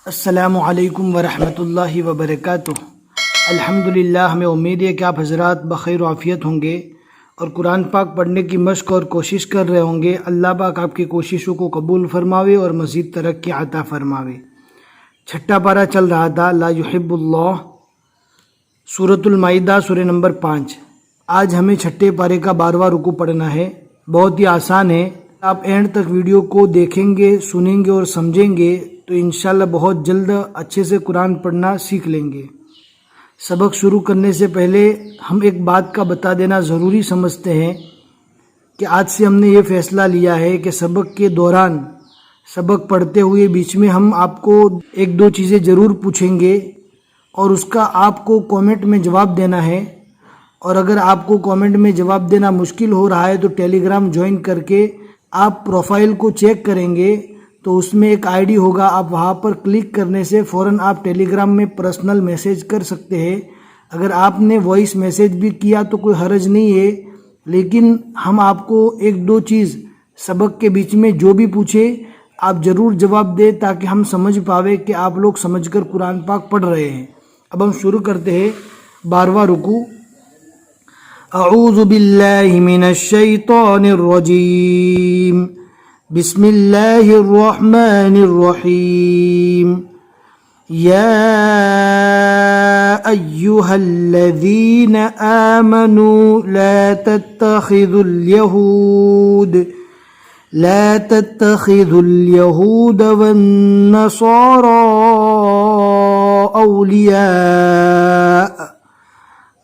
السلام علیکم ورحمۃ اللہ وبرکاتہ۔ الحمدللہ، ہمیں امید ہے کہ آپ حضرات بخیر و عافیت ہوں گے اور قرآن پاک پڑھنے کی مشق اور کوشش کر رہے ہوں گے۔ اللہ پاک آپ کی کوششوں کو قبول فرماوے اور مزید ترقی عطا فرماوے۔ چھٹا پارہ چل رہا تھا لا یحب اللہ، سورۃ المائدہ، سورہ نمبر 5۔ آج ہمیں چھٹے پارے کا 12واں رکوع پڑھنا ہے۔ بہت ہی آسان ہے، آپ اینڈ تک ویڈیو کو دیکھیں گے، سنیں گے اور سمجھیں گے تو انشاءاللہ بہت جلد اچھے سے قرآن پڑھنا سیکھ لیں گے۔ سبق شروع کرنے سے پہلے ہم ایک بات کا بتا دینا ضروری سمجھتے ہیں کہ آج سے ہم نے یہ فیصلہ لیا ہے کہ سبق کے دوران، سبق پڑھتے ہوئے بیچ میں ہم آپ کو ایک دو چیزیں ضرور پوچھیں گے اور اس کا آپ کو کامنٹ میں جواب دینا ہے۔ اور اگر آپ کو کامنٹ میں جواب دینا مشکل ہو رہا ہے تو ٹیلی گرام جوائن کر کے آپ پروفائل کو چیک کریں گے تو اس میں ایک آئی ڈی ہوگا، آپ وہاں پر کلک کرنے سے فوراً آپ ٹیلی گرام میں پرسنل میسیج کر سکتے ہیں۔ اگر آپ نے وائس میسیج بھی کیا تو کوئی حرج نہیں ہے، لیکن ہم آپ کو ایک دو چیز سبق کے بیچ میں جو بھی پوچھے آپ ضرور جواب دیں تاکہ ہم سمجھ پاوے کہ آپ لوگ سمجھ کر قرآن پاک پڑھ رہے ہیں۔ اب ہم شروع کرتے ہیں 12واں رکوع۔ اعوذ باللہ من الشیطان الرجیم، بسم اللہ الرحمن الرحیم۔ یا ایہا الذین آمنوا لا تتخذوا اليہود والنصارى اولیاء۔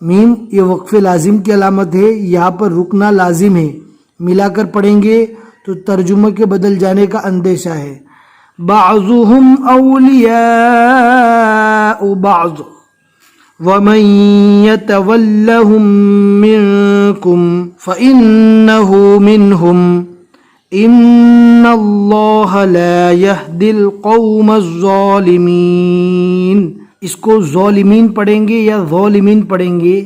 میم یہ وقف لازم کی علامت ہے، یہاں پر رکنا لازم ہے، ملا کر پڑھیں گے تو ترجمہ کے بدل جانے کا اندیشہ ہے۔ بعضهم اولیاء بعض ومن يتولهم منكم فإنه منهم ان اللہ لا يهدي القوم الظالمین۔ اس کو ظالمین پڑھیں گے یا ظالمین پڑھیں گے،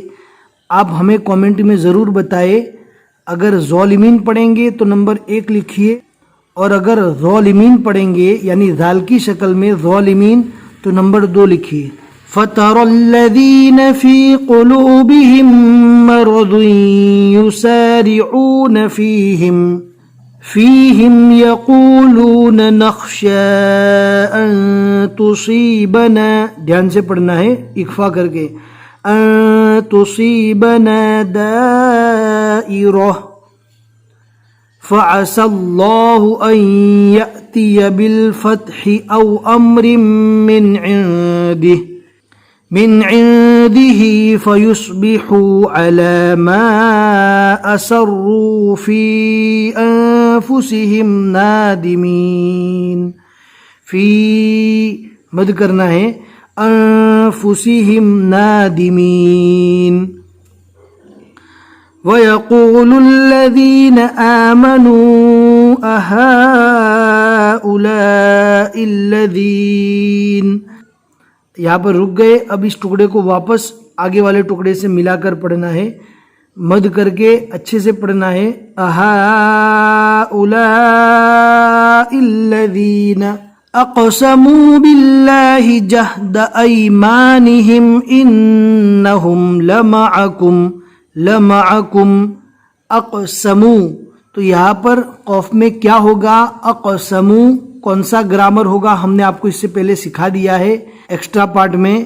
آپ ہمیں کامنٹ میں ضرور بتائیں۔ اگر ظالمین پڑھیں گے تو نمبر 1 لکھیے، اور اگر ظالمین پڑھیں گے یعنی ذال کی شکل میں ظالمین تو نمبر 2 لکھیے۔ فَتَرَى الَّذِينَ فِي قُلُوبِهِم مَّرَضٌ يُسَارِعُونَ فِيهِمْ يَقُولُونَ نَخْشَىٰ أَن تُصِيبَنَا، دھیان سے پڑھنا ہے اخفا کر کے، أَن تُصِيبَنَا دَائِرَةٌ فَعَسَى اللَّهُ أَن يَأْتِيَ بِالْفَتْحِ أَوْ أَمْرٍ من عنده فيصبحوا على ما أسروا في أنفسهم نادمين۔ فی مد کرنا ہے، أنفسهم نادمين۔ وَيَقُولُ الَّذِينَ آمَنُوا أَهَؤُلَاءِ الَّذِينَ، یہاں پر رک گئے، اب اس ٹکڑے کو واپس آگے والے ٹکڑے سے ملا کر پڑھنا ہے، مد کر کے اچھے سے پڑھنا ہے۔ أَهَؤُلَاءِ الَّذِينَ اقسموا باللہ جہد ایمانہم انہم لمعکم۔ اقسموا تو یہاں پر قوف میں کیا ہوگا؟ اقسموا کون سا گرامر ہوگا ہم نے آپ کو اس سے پہلے سکھا دیا ہے ایکسٹرا پارٹ میں،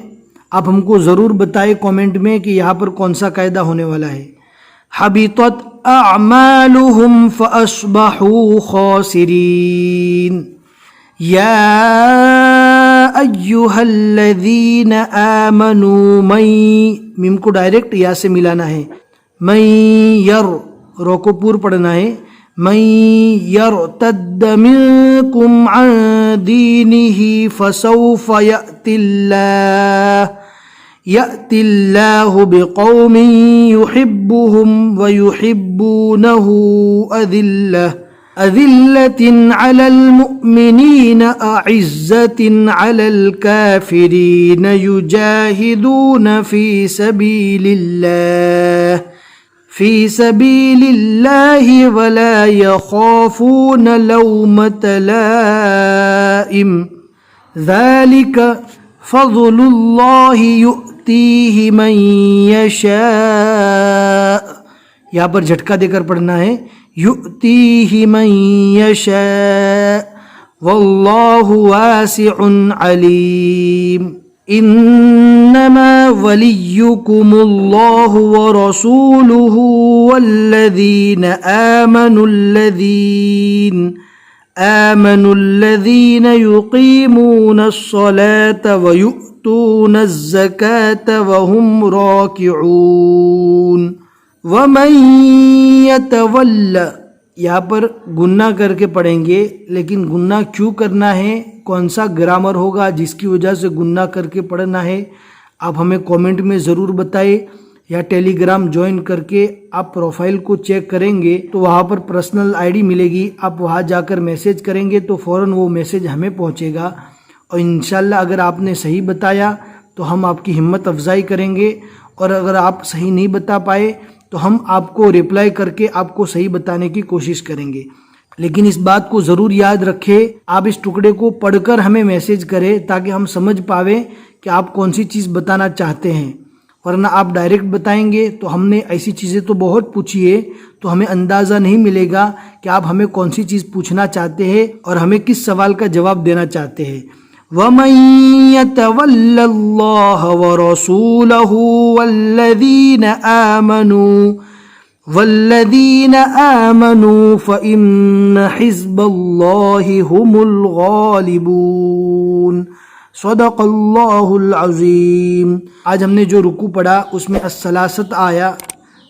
آپ ہم کو ضرور بتائیں کامنٹ میں کہ یہاں پر کون سا قاعدہ ہونے والا ہے۔ حبطت اعمالہم فاصبحوا خاسرین۔ یا ایہا الذین آمنوا، میم کو ڈائریکٹ یا سے ملانا ہے، من رو کو پور پڑھنا ہے، من یرتد منکم عن دینہ فسوف یأتی اللہ بقوم یحبہم ویحبونہ أذلة على المؤمنين أعزة على الكافرين يجاهدون في سبيل الله ولا يخافون لومة لائم ذالک فضل اللہ یؤتیہ من یشاء، یہاں پر جھٹکا دے کر پڑھنا ہے، یؤتیہ من یشاء واللہ واسع علیم۔ انما ولیکم اللہ ورسولہ والذین آمنوا الذین یقیمون الصلاة ویؤتون الزکاة وهم راکعون۔ وَمَن يَتَوَلَّ، یہاں پر گناہ کر کے پڑھیں گے، لیکن گناہ کیوں کرنا ہے، کون سا گرامر ہوگا جس کی وجہ سے گناہ کر کے پڑھنا ہے، آپ ہمیں کومنٹ میں ضرور بتائیں، یا ٹیلی گرام جوائن کر کے آپ پروفائل کو چیک کریں گے تو وہاں پر پرسنل آئی ڈی ملے گی، آپ وہاں جا کر میسیج کریں گے تو فوراً وہ میسیج ہمیں پہنچے گا، اور انشاءاللہ اگر آپ نے صحیح بتایا تو ہم آپ کی ہمت افزائی کریں گے، اور اگر آپ صحیح نہیں بتا پائے تو ہم آپ کو ریپلائی کر کے آپ کو صحیح بتانے کی کوشش کریں گے۔ لیکن اس بات کو ضرور یاد رکھیں، آپ اس ٹکڑے کو پڑھ کر ہمیں میسیج کریں تاکہ ہم سمجھ پاویں کہ آپ کون سی چیز بتانا چاہتے ہیں، ورنہ آپ ڈائریکٹ بتائیں گے تو ہم نے ایسی چیزیں تو بہت پوچھی ہے تو ہمیں اندازہ نہیں ملے گا کہ آپ ہمیں کون سی چیز پوچھنا چاہتے ہیں اور ہمیں کس سوال کا جواب دینا چاہتے ہیں۔ وَمَن يَتَوَلَّ اللَّهَ وَرَسُولَهُ وَالَّذِينَ آمَنُوا فَإِنَّ حِزْبَ اللَّهِ هُمُ الْغَالِبُونَ۔ صدق اللہ العظیم۔ آج ہم نے جو رکوع پڑھا اس میں الثلاثت آیا،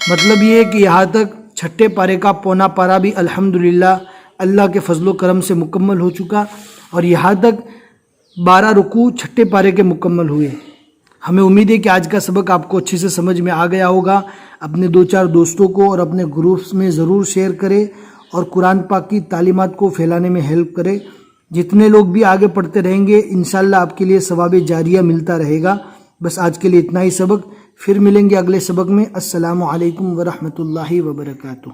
مطلب یہ ہے کہ یہاں تک چھٹے پارے کا پونا پارا بھی الحمدللہ اللہ کے فضل و کرم سے مکمل ہو چکا، اور یہاں تک 12 رکوع چھٹے پارے کے مکمل ہوئے۔ ہمیں امید ہے کہ آج کا سبق آپ کو اچھے سے سمجھ میں آ گیا ہوگا۔ اپنے 2-4 دوستوں کو اور اپنے گروپس میں ضرور شیئر کریں اور قرآن پاک کی تعلیمات کو پھیلانے میں ہیلپ کریں۔ جتنے لوگ بھی آگے پڑھتے رہیں گے انشاءاللہ آپ کے لیے ثواب جاریہ ملتا رہے گا۔ بس آج کے لیے اتنا ہی سبق، پھر ملیں گے اگلے سبق میں۔ السلام علیکم ورحمۃ اللہ وبرکاتہ۔